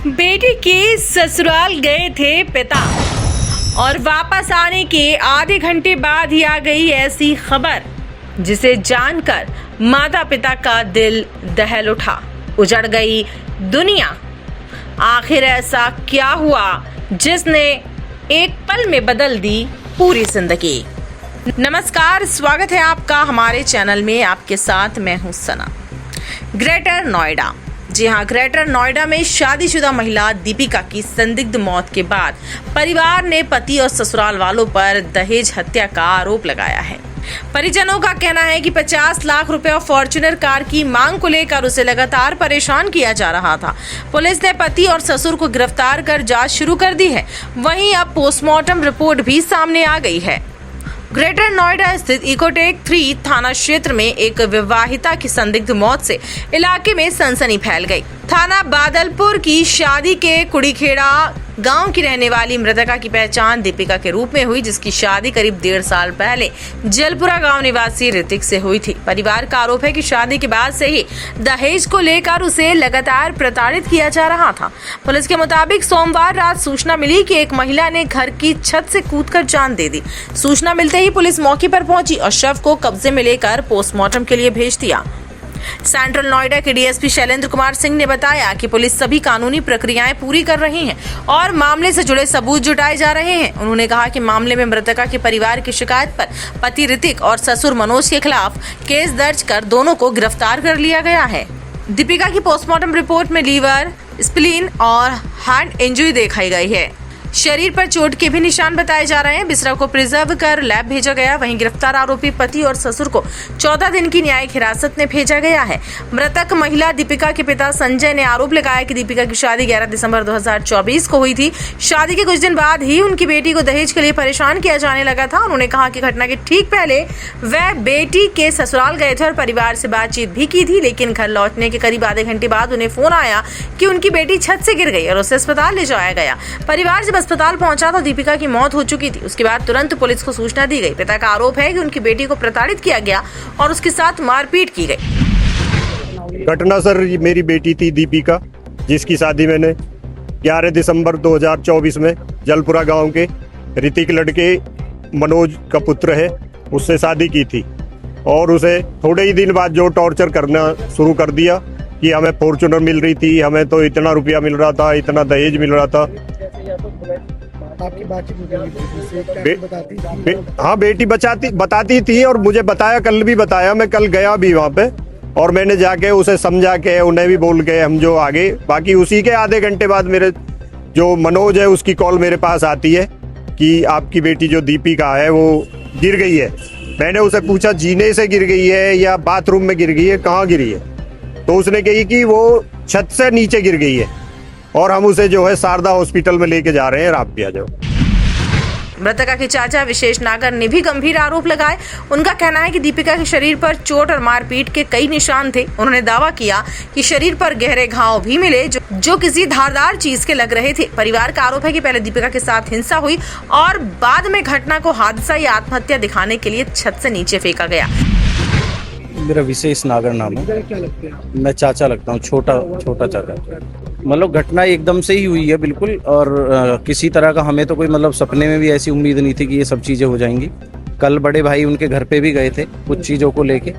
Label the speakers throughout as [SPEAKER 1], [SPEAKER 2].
[SPEAKER 1] बेटी के ससुराल गए थे पिता और वापस आने के आधे घंटे बाद ही आ गई ऐसी खबर जिसे जानकर माता पिता का दिल दहल उठा। उजड़ गई दुनिया। आखिर ऐसा क्या हुआ जिसने एक पल में बदल दी पूरी जिंदगी। नमस्कार, स्वागत है आपका हमारे चैनल में। आपके साथ मैं हूं सना। ग्रेटर नोएडा, जी हाँ, ग्रेटर नोएडा में शादीशुदा महिला दीपिका की संदिग्ध मौत के बाद परिवार ने पति और ससुराल वालों पर दहेज हत्या का आरोप लगाया है। परिजनों का कहना है कि 50 लाख रुपए और फॉर्च्यूनर कार की मांग को लेकर उसे लगातार परेशान किया जा रहा था। पुलिस ने पति और ससुर को गिरफ्तार कर जांच शुरू कर दी है। वहीं अब पोस्टमार्टम रिपोर्ट भी सामने आ गई है। ग्रेटर नोएडा स्थित इकोटेक 3 थाना क्षेत्र में एक विवाहिता की संदिग्ध मौत से इलाके में सनसनी फैल गई। थाना बादलपुर की शादी के कुड़ीखेड़ा गांव की रहने वाली मृतका की पहचान दीपिका के रूप में हुई, जिसकी शादी करीब 1.5 साल पहले जलपुरा गांव निवासी ऋतिक से हुई थी। परिवार का आरोप है कि शादी के बाद से ही दहेज को लेकर उसे लगातार प्रताड़ित किया जा रहा था। पुलिस के मुताबिक सोमवार रात सूचना मिली कि एक महिला ने घर की छत से कूदकर जान दे दी। सूचना मिलते ही पुलिस मौके पर पहुंची और शव को कब्जे में लेकर पोस्टमार्टम के लिए भेज दिया। सेंट्रल नोएडा के डीएसपी शैलेंद्र कुमार सिंह ने बताया कि पुलिस सभी कानूनी प्रक्रियाएं पूरी कर रही है और मामले से जुड़े सबूत जुटाए जा रहे हैं। उन्होंने कहा कि मामले में मृतका के परिवार की शिकायत पर पति ऋतिक और ससुर मनोज के खिलाफ केस दर्ज कर दोनों को गिरफ्तार कर लिया गया है। दीपिका की पोस्टमार्टम रिपोर्ट में लीवर, स्प्लीन और हार्ट इंजरी दिखाई गई है। शरीर पर चोट के भी निशान बताए जा रहे हैं। बिस्तर को प्रिजर्व कर लैब भेजा गया। वहीं गिरफ्तार आरोपी पति और ससुर को 14 दिन की न्यायिक हिरासत में भेजा गया है। मृतक महिला दीपिका के पिता संजय ने आरोप लगाया कि दीपिका की शादी 11 दिसंबर 2024 को हुई थी। शादी के कुछ दिन बाद ही उनकी बेटी को दहेज के लिए परेशान किया जाने लगा था। उन्होंने कहा कि घटना के ठीक पहले वह बेटी के ससुराल गए थे और परिवार से बातचीत भी की थी, लेकिन घर लौटने के करीब आधे घंटे बाद उन्हें फोन आया कि उनकी बेटी छत से गिर गई और उसे अस्पताल ले जाया गया। परिवार जब अस्पताल पहुंचा तो दीपिका की मौत हो चुकी थी। उसके बाद तुरंत पुलिस को सूचना दी गई। पिता का आरोप है कि उनकी बेटी को प्रताड़ित किया गया और उसके साथ मारपीट की गई।
[SPEAKER 2] घटना सर, मेरी बेटी थी दीपिका, जिसकी शादी मैंने 11 दिसंबर 2024 में जलपुरा गांव के ऋतिक लड़के मनोज का पुत्र है उससे शादी की थी और उसे थोड़े ही दिन बाद जो टॉर्चर करना शुरू कर दिया कि हमें फॉर्च्यूनर मिल रही थी, हमें तो इतना रुपया मिल रहा था, इतना दहेज मिल रहा था।
[SPEAKER 3] आपकी
[SPEAKER 2] हाँ, बेटी बताती थी और मुझे बताया, कल भी बताया। मैं कल गया भी वहाँ पे और मैंने जाके उसे समझा के उन्हें भी बोल के हम जो आगे, बाकी उसी के आधे घंटे बाद मेरे जो मनोज है उसकी कॉल मेरे पास आती है कि आपकी बेटी जो दीपिका है वो गिर गई है। मैंने उसे पूछा जीने से गिर गई है या बाथरूम में गिर गई है, कहाँ गिरी है? तो उसने कही कि वो छत से नीचे गिर गई है और हम उसे जो है शारदा हॉस्पिटल में लेके जा रहे हैं, आप भी आ जाओ।
[SPEAKER 1] मृतका के चाचा विशेष नागर ने भी गंभीर आरोप लगाए। उनका कहना है कि दीपिका के शरीर पर चोट और मारपीट के कई निशान थे। उन्होंने दावा किया कि शरीर पर गहरे घाव भी मिले जो किसी धारदार चीज के लग रहे थे। परिवार का आरोप है कि पहले दीपिका के साथ हिंसा हुई और बाद में घटना को हादसा या आत्महत्या दिखाने के लिए छत से नीचे फेंका गया।
[SPEAKER 4] मेरा विशेष नागर नाम है।
[SPEAKER 3] क्या लगता है?
[SPEAKER 4] मैं चाचा लगता हूँ, छोटा चाचा। मतलब घटना एकदम से ही हुई है बिल्कुल, और किसी तरह का हमें तो कोई मतलब सपने में भी ऐसी उम्मीद नहीं थी कि ये सब चीज़ें हो जाएंगी। कल बड़े भाई उनके घर पे भी गए थे कुछ चीज़ों को लेके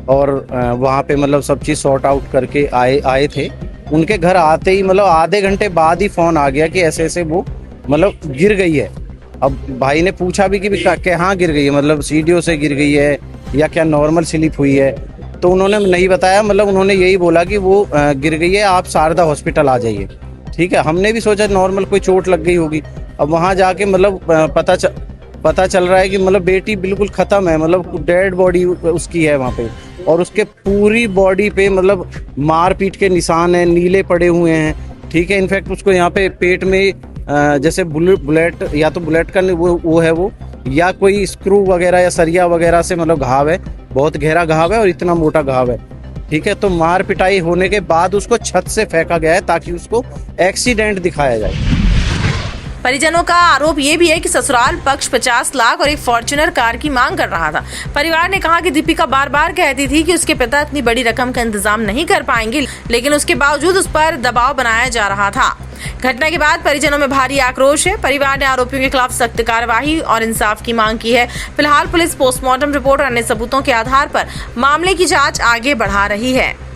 [SPEAKER 4] और वहाँ पे मतलब सब चीज़ सॉर्ट आउट करके आए थे। उनके घर आते ही मतलब आधे घंटे बाद ही फ़ोन आ गया कि ऐसे ऐसे वो मतलब गिर गई है। अब भाई ने पूछा भी कि कहाँ गिर गई है, मतलब सीढ़ियों से गिर गई है या क्या नॉर्मल स्लिप हुई है? तो उन्होंने नहीं बताया, मतलब उन्होंने यही बोला कि वो गिर गई है, आप शारदा हॉस्पिटल आ जाइए। ठीक है, हमने भी सोचा नॉर्मल कोई चोट लग गई होगी। अब वहाँ जाके मतलब पता चल रहा है कि मतलब बेटी बिल्कुल ख़त्म है, मतलब डेड बॉडी उसकी है वहाँ पे और उसके पूरी बॉडी पे मतलब मारपीट के निशान हैं, नीले पड़े हुए हैं। ठीक है, इनफैक्ट उसको यहाँ पे पेट में जैसे बुलेट या तो बुलेट का वो है वो या कोई स्क्रू वगैरह या सरिया वगैरह से मतलब घाव है, बहुत गहरा घाव है और इतना मोटा घाव है। ठीक है, तो मार पिटाई होने के बाद उसको छत से फेंका गया है ताकि उसको एक्सीडेंट दिखाया जाए।
[SPEAKER 1] परिजनों का आरोप ये भी है कि ससुराल पक्ष 50 लाख और एक फॉर्च्यूनर कार की मांग कर रहा था। परिवार ने कहा कि दीपिका बार बार कहती थी कि उसके पिता इतनी बड़ी रकम का इंतजाम नहीं कर पाएंगे, लेकिन उसके बावजूद उस पर दबाव बनाया जा रहा था। घटना के बाद परिजनों में भारी आक्रोश है। परिवार ने आरोपियों के खिलाफ सख्त कार्रवाई और इंसाफ की मांग की है। फिलहाल पुलिस पोस्टमार्टम रिपोर्ट और अन्य सबूतों के आधार पर मामले की जांच आगे बढ़ा रही है।